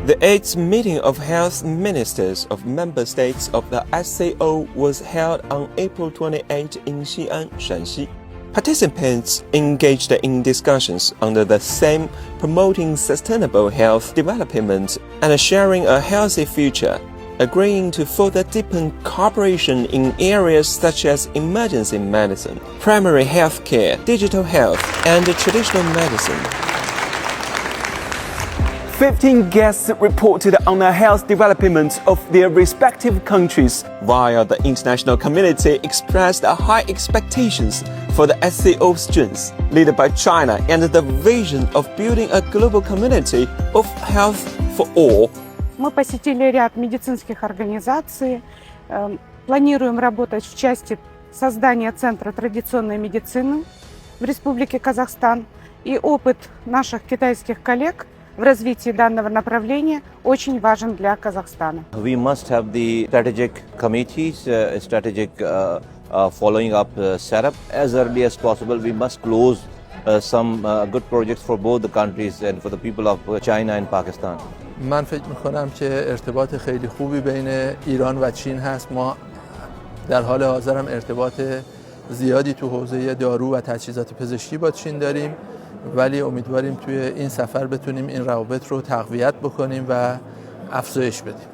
The 8th meeting of health ministers of member states of the SCO was held on April 28 in Xi'an, Shanxi. Participants engaged in discussions under the theme promoting sustainable health development and sharing a healthy future, agreeing to further deepen cooperation in areas such as emergency medicine, primary health care, digital health, and traditional medicine. 15 guests reported on the health development of their respective countries. While the international community expressed high expectations for the SCO strengths led by China and the vision of building a global community of health for all. Мы посетили ряд медицинских организаций, планируем работать в части создания Центра традиционной медицины в Республике Казахстан, и опыт наших китайских коллег в развитии данного направления очень важен для Казахстана. We must have the strategic committees, strategic following up setup as early as possible. We must close some good projects for both the countries and for the people of China and Pakistan. من فکر میکنم که ارتباط خیلی خوبی بین ایران و چین هست. ما در حال حاضر هم ارتباط زیادی تو حوزه دارو و تجهیزات پزشکی با چین داریم، ولی امیدواریم توی این سفر بتونیم این روابط رو تقویت بکنیم و افزایش بدیم.